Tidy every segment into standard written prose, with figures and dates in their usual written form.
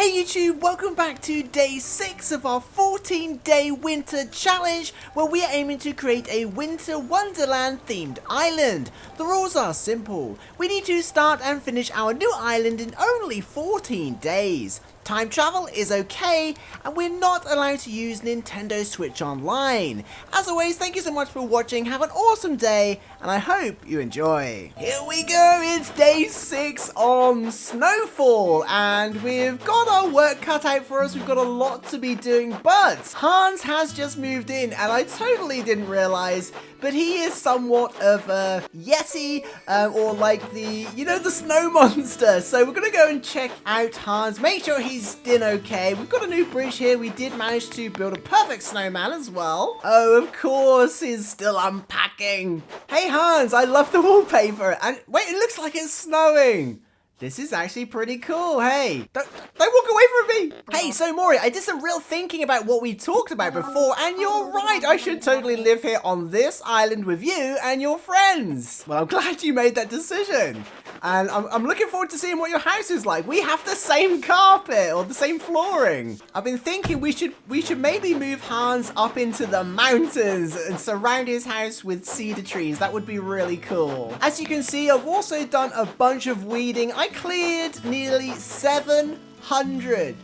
Hey YouTube, welcome back to day 6 of our 14-day winter challenge where we are aiming to create a winter wonderland themed island. The rules are simple. We need to start and finish our new island in only 14 days. Time travel is okay, and we're not allowed to use Nintendo Switch Online. As always, thank you so much for watching, have an awesome day, and I hope you enjoy. Here we go, it's day 6 on Snowfall, and we've got our work cut out for us, we've got a lot to be doing, but Hans has just moved in, and I totally didn't realise, but he is somewhat of a Yeti, or like the snow monster. So we're going to go and check out Hans, make sure he's doing okay. We've got a new bridge here. We did manage to build a perfect snowman as well. Oh, of course, he's still unpacking. Hey, Hans, I love the wallpaper. And wait, it looks like it's snowing. This is actually pretty cool. Hey, don't walk away from me. Hey, so Maury, I did some real thinking about what we talked about before, and you're right. I should totally live here on this island with you and your friends. Well, I'm glad you made that decision. And I'm looking forward to seeing what your house is like. We have the same carpet or the same flooring. I've been thinking we should maybe move Hans up into the mountains and surround his house with cedar trees. That would be really cool. As you can see, I've also done a bunch of weeding. I cleared nearly 700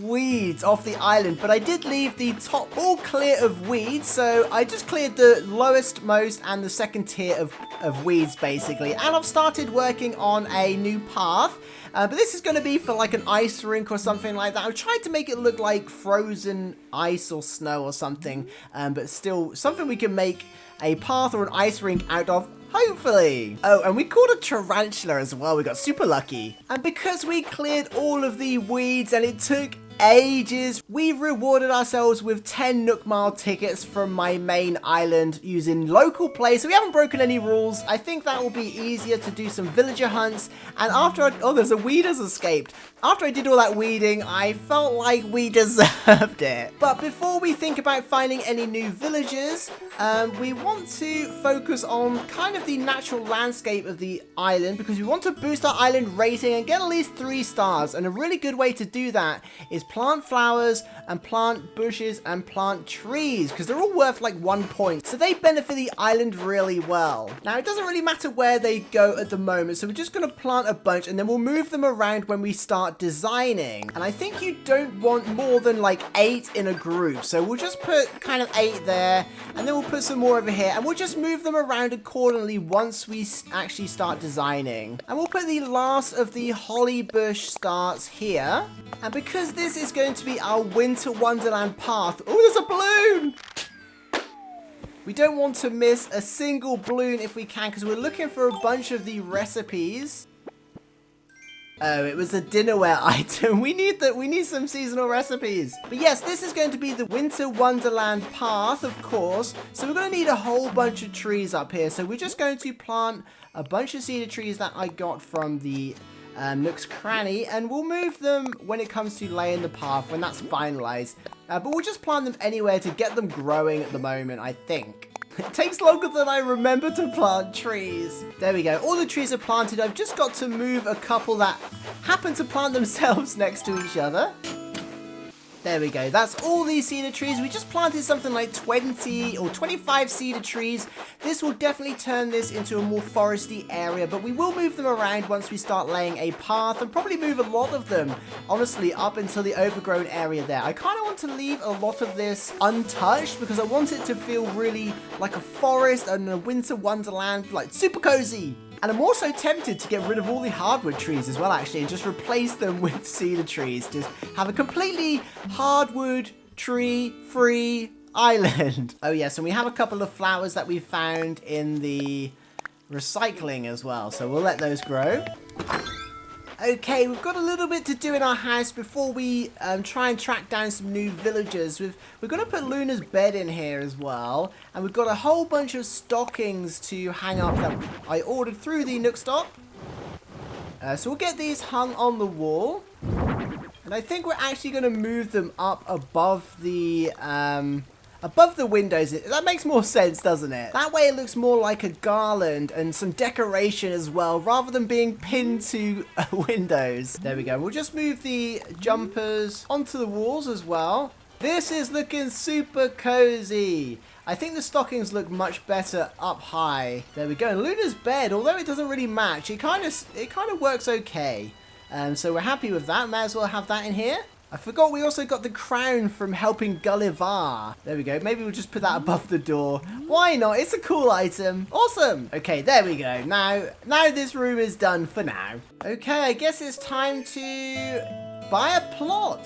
weeds off the island, but I did leave the top all clear of weeds, so I just cleared the lowest, most, and the second tier of weeds, basically. And I've started working on a new path, but this is going to be for like an ice rink or something like that. I've tried to make it look like frozen ice or snow or something, but still something we can make a path or an ice rink out of. Hopefully. Oh, and we caught a tarantula as well. We got super lucky. And because we cleared all of the weeds and it took ages, we rewarded ourselves with 10 Nook Mile tickets from my main island using local play. So we haven't broken any rules. I think that will be easier to do some villager hunts. And after oh, there's a weed has escaped. After I did all that weeding, I felt like we deserved it. But before we think about finding any new villagers, we want to focus on kind of the natural landscape of the island because we want to boost our island rating and get at least 3 stars. And a really good way to do that is plant flowers and plant bushes and plant trees because they're all worth like 1 point. So they benefit the island really well. Now, it doesn't really matter where they go at the moment. So we're just going to plant a bunch and then we'll move them around when we start designing. And I think you don't want more than like 8 in a group. So we'll just put kind of 8 there and then we'll put some more over here and we'll just move them around accordingly once we actually start designing. And we'll put the last of the holly bush starts here. And because this is going to be our winter wonderland path. Oh, there's a balloon! We don't want to miss a single balloon if we can because we're looking for a bunch of the recipes. Oh, it was a dinnerware item. We need some seasonal recipes. But yes, this is going to be the winter wonderland path, of course. So we're going to need a whole bunch of trees up here. So we're just going to plant a bunch of cedar trees that I got from the Nook's Cranny, and we'll move them when it comes to laying the path, when that's finalized. But we'll just plant them anywhere to get them growing at the moment, I think. It takes longer than I remember to plant trees. There we go. All the trees are planted. I've just got to move a couple that happen to plant themselves next to each other. There we go. That's all these cedar trees. We just planted something like 20 or 25 cedar trees. This will definitely turn this into a more foresty area, but we will move them around once we start laying a path and probably move a lot of them, honestly, up until the overgrown area there. I kind of want to leave a lot of this untouched because I want it to feel really like a forest and a winter wonderland, like super cozy. And I'm also tempted to get rid of all the hardwood trees as well, actually, and just replace them with cedar trees. Just have a completely hardwood tree-free island. Oh yes, and we have a couple of flowers that we found in the recycling as well, so we'll let those grow. Okay, we've got a little bit to do in our house before we try and track down some new villagers. We're going to put Luna's bed in here as well. And we've got a whole bunch of stockings to hang up that I ordered through the Nook Stop. So we'll get these hung on the wall. And I think we're actually going to move them up above the above the windows. That makes more sense, doesn't it? That way it looks more like a garland and some decoration as well, rather than being pinned to windows. There we go. We'll just move the jumpers onto the walls as well. This is looking super cozy. I think the stockings look much better up high. There we go. And Luna's bed, although it doesn't really match, it kind of works okay. So we're happy with that. May as well have that in here. I forgot we also got the crown from helping Gulliver. There we go. Maybe we'll just put that above the door. Why not? It's a cool item. Awesome. Okay, there we go. Now this room is done for now. Okay, I guess it's time to buy a plot.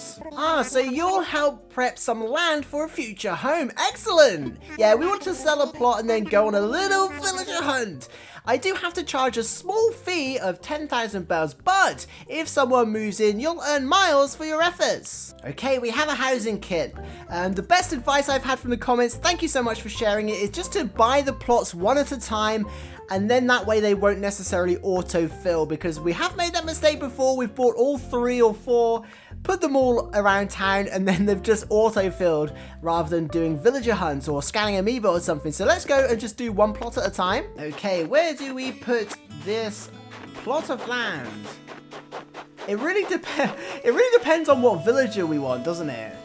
So you'll help prep some land for a future home. Excellent. Yeah, we want to sell a plot and then go on a little villager hunt. I do have to charge a small fee of 10,000 bells, but if someone moves in, you'll earn miles for your efforts. Okay, we have a housing kit. The best advice I've had from the comments, thank you so much for sharing it, is just to buy the plots one at a time, and then that way they won't necessarily auto-fill, because we have made that mistake before. We've bought all 3 or 4, put them all around town, and then they've just auto-filled rather than doing villager hunts or scanning amiibo or something. So let's go and just do one plot at a time. Okay, where do we put this plot of land? It really depends on what villager we want, doesn't it?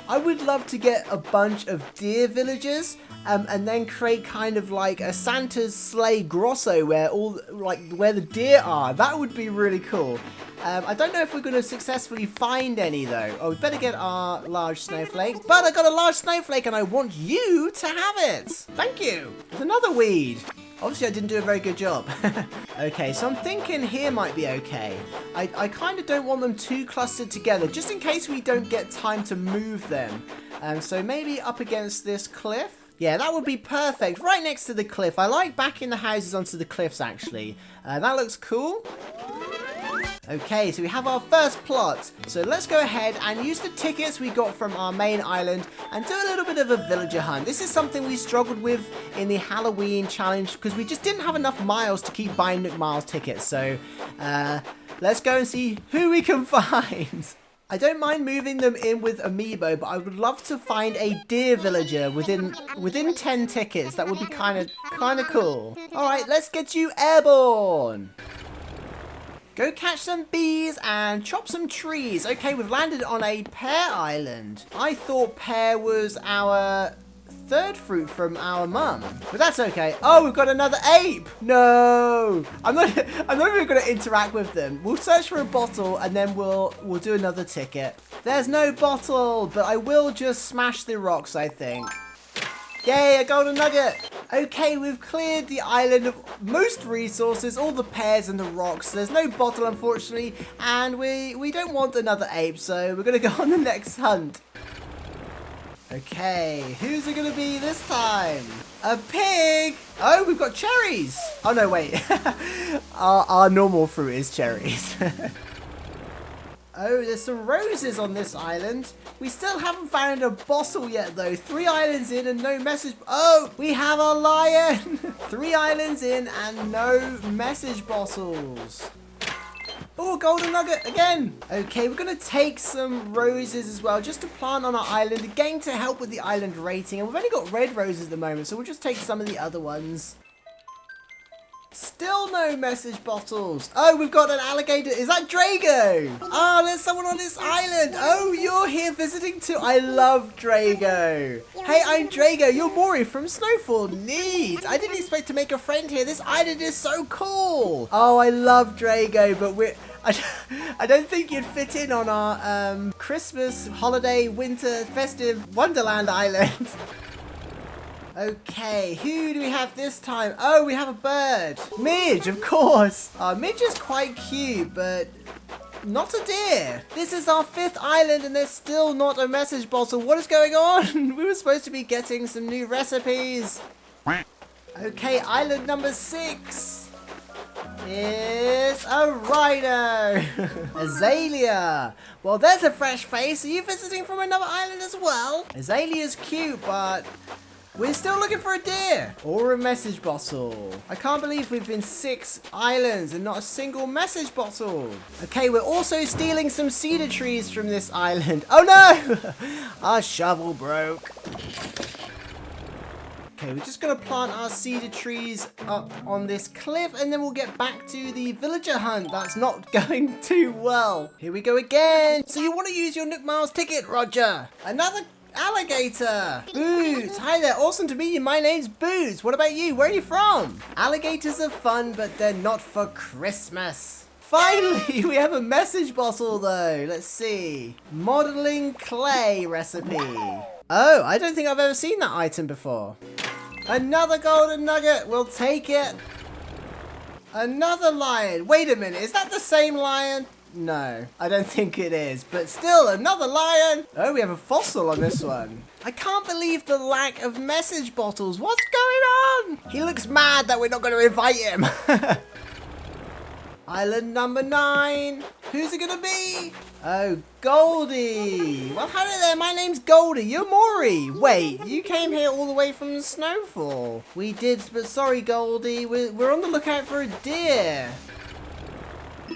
I would love to get a bunch of deer villagers and then create kind of like a Santa's sleigh grosso where where the deer are. That would be really cool. I don't know if we're going to successfully find any though. Oh, we better get our large snowflake. But I got a large snowflake and I want you to have it. Thank you. There's another weed. Obviously, I didn't do a very good job. Okay, so I'm thinking here might be okay. I kind of don't want them too clustered together, just in case we don't get time to move them. So maybe up against this cliff. Yeah, that would be perfect. Right next to the cliff. I like backing the houses onto the cliffs, actually. That looks cool. Okay, so we have our first plot. So let's go ahead and use the tickets we got from our main island and do a little bit of a villager hunt. This is something we struggled with in the Halloween challenge because we just didn't have enough miles to keep buying Nook Miles tickets. So let's go and see who we can find. I don't mind moving them in with amiibo, but I would love to find a deer villager within 10 tickets. That would be kind of cool. All right, let's get you airborne. Go catch some bees and chop some trees. Okay, we've landed on a pear island. I thought pear was our third fruit from our mum, but that's okay. Oh, we've got another ape. No, I'm not even going to interact with them. We'll search for a bottle and then we'll do another ticket. There's no bottle, but I will just smash the rocks, I think. Yay, a golden nugget. Okay, we've cleared the island of most resources, all the pears and the rocks. There's no bottle, unfortunately, and we don't want another ape, so we're going to go on the next hunt. Okay, who's it going to be this time? A pig. Oh, we've got cherries. Oh, no, wait. our normal fruit is cherries. Oh, there's some roses on this island. We still haven't found a bottle yet, though. 3 islands in and no message. Oh, we have a lion. 3 islands in and no message bottles. Oh, golden nugget again. Okay, we're going to take some roses as well, just to plant on our island, again to help with the island rating. And we've only got red roses at the moment, so we'll just take some of the other ones. Still no message bottles. Oh, we've got an alligator. Is that Drago? Oh, there's someone on this island. Oh, you're here visiting too. I love Drago. Hey, I'm Drago. You're Maury from Snowfall. Neat. I didn't expect to make a friend here. This island is so cool. Oh, I love Drago, but I don't think you'd fit in on our Christmas, holiday, winter, festive Wonderland island. Okay, who do we have this time? Oh, we have a bird. Midge, of course. Midge is quite cute, but not a deer. This is our 5th island and there's still not a message bottle. What is going on? We were supposed to be getting some new recipes. Okay, island number 6 is a rhino. Azalea. Well, there's a fresh face. Are you visiting from another island as well? Azalea's cute, but we're still looking for a deer or a message bottle. I can't believe we've been 6 islands and not a single message bottle. Okay, we're also stealing some cedar trees from this island. Oh no! Our shovel broke. Okay, we're just going to plant our cedar trees up on this cliff, and then we'll get back to the villager hunt. That's not going too well. Here we go again. So you want to use your Nook Miles ticket, Roger? Another alligator. Boots. Hi there. Awesome to meet you. My name's Boots. What about you? Where are you from? Alligators are fun, but they're not for Christmas. Finally, we have a message bottle though. Let's see. Modeling clay recipe. Oh, I don't think I've ever seen that item before. Another golden nugget. We'll take it. Another lion. Wait a minute. Is that the same lion? No, I don't think it is, but still another lion. Oh, we have a fossil on this one. I can't believe the lack of message bottles. What's going on? He looks mad that we're not going to invite him. Island number 9. Who's it going to be? Oh, Goldie. Well, hello there. My name's Goldie. You're Maury. Wait, you came here all the way from Snowfall. We did, but sorry, Goldie. We're on the lookout for a deer.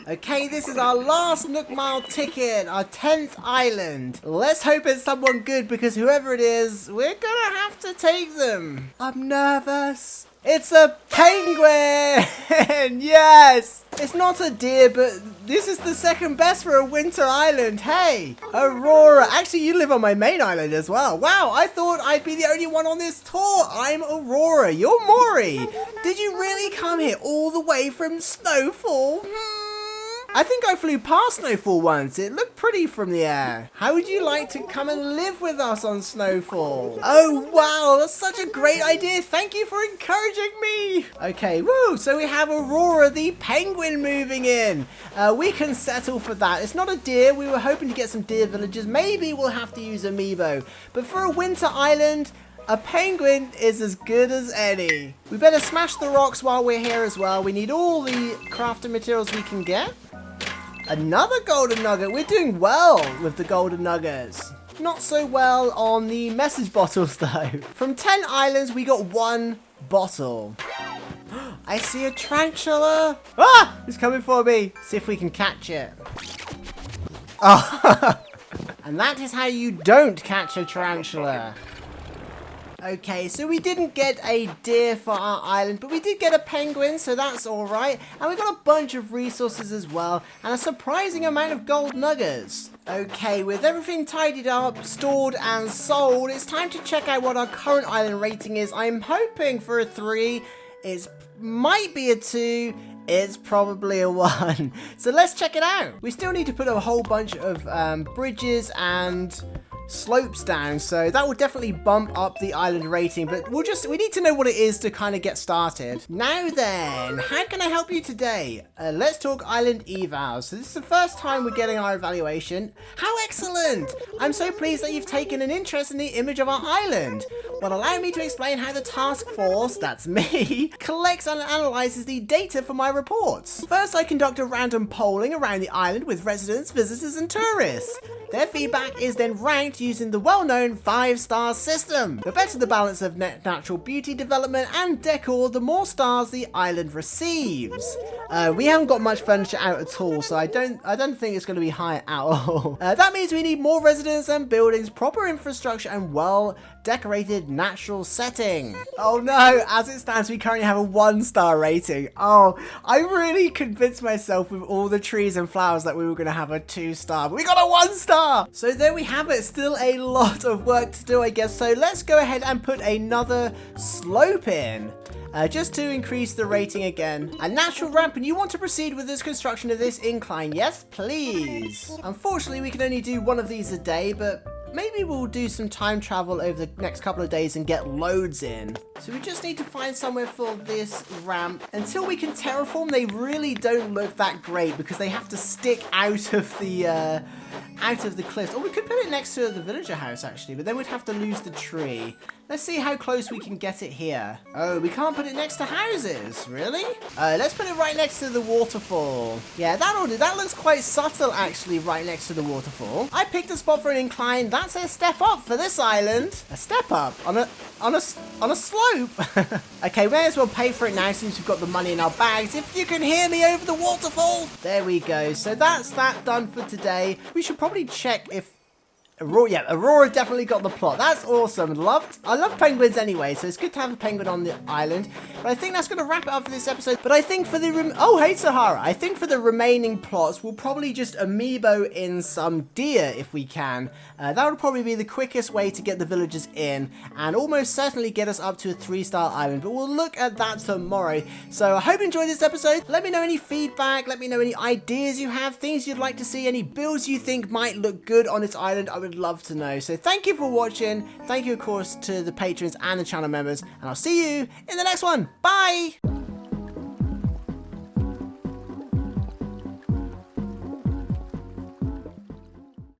Okay, this is our last Nook Mile ticket, our 10th island. Let's hope it's someone good, because whoever it is, we're gonna have to take them. I'm nervous. It's a penguin! Yes! It's not a deer, but this is the second best for a winter island. Hey, Aurora. Actually, you live on my main island as well. Wow, I thought I'd be the only one on this tour. I'm Aurora. You're Maury. Did you really come here all the way from Snowfall? I think I flew past Snowfall once. It looked pretty from the air. How would you like to come and live with us on Snowfall? Oh, wow. That's such a great idea. Thank you for encouraging me. Okay, woo. So we have Aurora the penguin moving in. We can settle for that. It's not a deer. We were hoping to get some deer villagers. Maybe we'll have to use Amiibo. But for a winter island, a penguin is as good as any. We better smash the rocks while we're here as well. We need all the crafting materials we can get. Another golden nugget. We're doing well with the golden nuggets. Not so well on the message bottles though. From 10 islands, we got 1 bottle. I see a tarantula. Ah! It's coming for me. See if we can catch it. Oh. And that is how you don't catch a tarantula. Okay, so we didn't get a deer for our island, but we did get a penguin, so that's alright. And we got a bunch of resources as well, and a surprising amount of gold nuggets. Okay, with everything tidied up, stored, and sold, it's time to check out what our current island rating is. I'm hoping for a 3. It might be a 2. It's probably a 1. So let's check it out. We still need to put a whole bunch of bridges and slopes down, so that will definitely bump up the island rating, but we need to know what it is to kind of get started. Now then, how can I help you today? Let's talk island evals. So this is the first time we're getting our evaluation. How excellent! I'm so pleased that you've taken an interest in the image of our island. Well, allow me to explain how the task force, that's me, collects and analyzes the data for my reports. First, I conduct a random polling around the island with residents, visitors, and tourists. Their feedback is then ranked using the well-known 5-star system. The better the balance of natural beauty development and decor, the more stars the island receives. We haven't got much furniture out at all, so I don't think it's going to be high at all. That means we need more residents and buildings, proper infrastructure, and well-decorated natural setting. Oh no, as it stands, we currently have a 1-star rating. Oh, I really convinced myself with all the trees and flowers that we were going to have a 2-star, but we got a 1-star! So there we have it. Still a lot of work to do, I guess. So let's go ahead and put another slope in. Just to increase the rating again. A natural ramp, and you want to proceed with this construction of this incline. Yes, please. Unfortunately, we can only do 1 of these a day, but maybe we'll do some time travel over the next couple of days and get loads in. So we just need to find somewhere for this ramp. Until we can terraform, they really don't look that great because they have to stick out of the cliffs. Or we could put it next to the villager house actually, but then we'd have to lose the tree. Let's see how close we can get it here. Oh, we can't put it next to houses, really? Let's put it right next to the waterfall. Yeah, that'll do. That looks quite subtle actually, right next to the waterfall. I picked a spot for an incline. That's a step up for this island. A step up on a slope. Okay, we may as well pay for it now since we've got the money in our bags. If you can hear me over the waterfall. There we go. So that's that done for today. We should probably check if Aurora definitely got the plot. That's awesome. I love penguins anyway, so it's good to have a penguin on the island. But I think that's going to wrap it up for this episode. But I think for the oh, hey Sahara. I think for the remaining plots, we'll probably just amiibo in some deer if we can. That would probably be the quickest way to get the villagers in and almost certainly get us up to a 3-star island. But we'll look at that tomorrow. So I hope you enjoyed this episode. Let me know any feedback. Let me know any ideas you have, things you'd like to see, any builds you think might look good on this island. I would love to know. So thank you for watching. Thank you, of course, to the patrons and the channel members. And I'll see you in the next one. Bye!